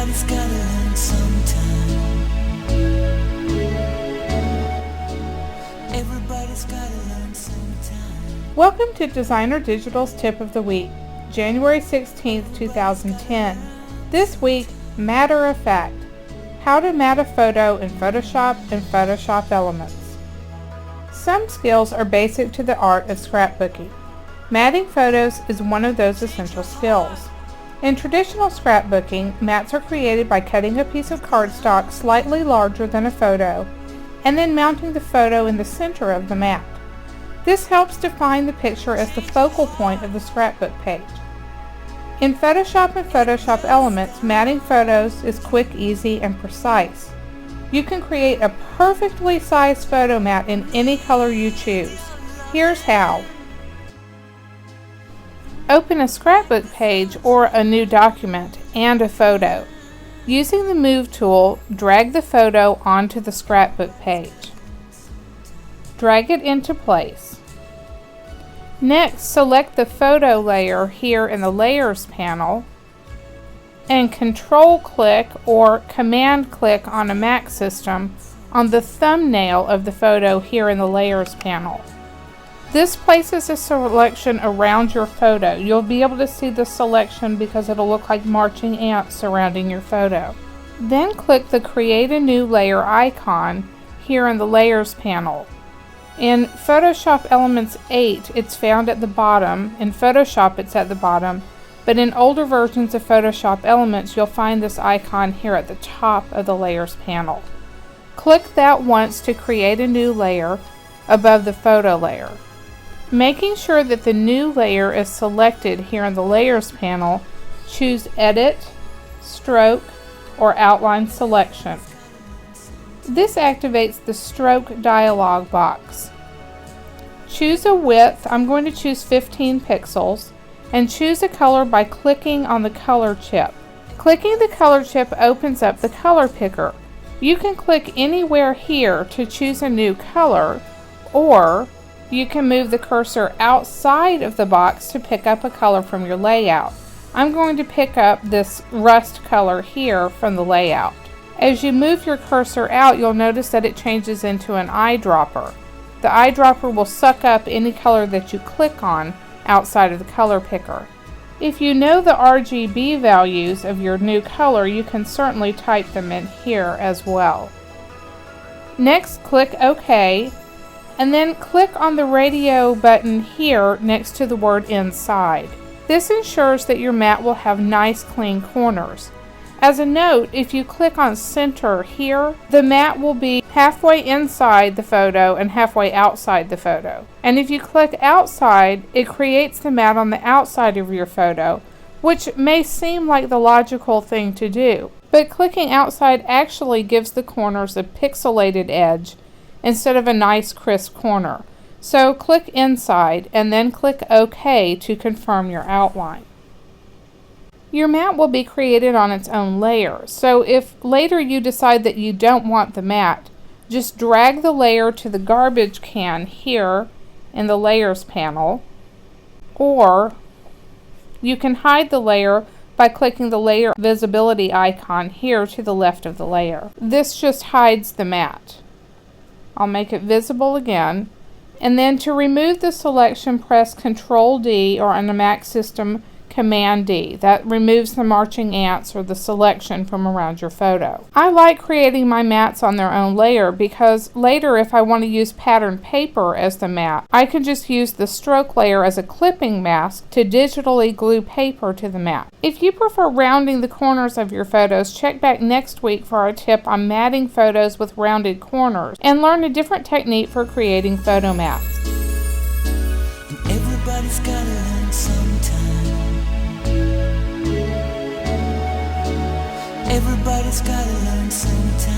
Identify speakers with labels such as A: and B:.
A: Everybody's gotta learn sometime. Everybody's gotta learn sometime.
B: Welcome to DesignerDigitals Tip of the Week, January 16th, 2010. This week, matter of fact, how to mat a photo in Photoshop and Photoshop Elements. Some skills are basic to the art of scrapbooking. Matting photos is one of those essential skills. In traditional scrapbooking, mats are created by cutting a piece of cardstock slightly larger than a photo and then mounting the photo in the center of the mat. This helps define the picture as the focal point of the scrapbook page. In Photoshop and Photoshop Elements, matting photos is quick, easy, and precise. You can create a perfectly sized photo mat in any color you choose. Here's how. Open a scrapbook page or a new document and a photo. Using the Move tool, drag the photo onto the scrapbook page. Drag it into place. Next, select the photo layer here in the Layers panel and Control-click or Command-click on a Mac system on the thumbnail of the photo here in the Layers panel. This places a selection around your photo. You'll be able to see the selection because it'll look like marching ants surrounding your photo. Then click the Create a New Layer icon here in the Layers panel. In Photoshop Elements 8, it's found at the bottom. In Photoshop, it's at the bottom. But in older versions of Photoshop Elements, you'll find this icon here at the top of the Layers panel. Click that once to create a new layer above the photo layer. Making sure that the new layer is selected here in the Layers panel, choose Edit, Stroke, or Outline Selection. This activates the Stroke dialog box. Choose a width, I'm going to choose 15 pixels, and choose a color by clicking on the color chip. Clicking the color chip opens up the color picker. You can click anywhere here to choose a new color, or you can move the cursor outside of the box to pick up a color from your layout. I'm going to pick up this rust color here from the layout. As you move your cursor out, you'll notice that it changes into an eyedropper. The eyedropper will suck up any color that you click on outside of the color picker. If you know the RGB values of your new color, you can certainly type them in here as well. Next, click OK. And then click on the radio button here next to the word Inside. This ensures that your mat will have nice clean corners. As a note, if you click on Center here, the mat will be halfway inside the photo and halfway outside the photo. And if you click Outside, it creates the mat on the outside of your photo, which may seem like the logical thing to do. But clicking Outside actually gives the corners a pixelated edge instead of a nice crisp corner. So click Inside and then click OK to confirm your outline. Your mat will be created on its own layer, so if later you decide that you don't want the mat, just drag the layer to the garbage can here in the Layers panel, or you can hide the layer by clicking the layer visibility icon here to the left of the layer. This just hides the mat. I'll make it visible again, and then to remove the selection, press Ctrl D, or on a Mac system, Command D. That removes the marching ants or the selection from around your photo. I like creating my mats on their own layer because later, if I want to use patterned paper as the mat, I can just use the stroke layer as a clipping mask to digitally glue paper to the mat. If you prefer rounding the corners of your photos, check back next week for our tip on matting photos with rounded corners and learn a different technique for creating photo mats.
A: Everybody's gotta learn sometime. Everybody's gotta learn sometime.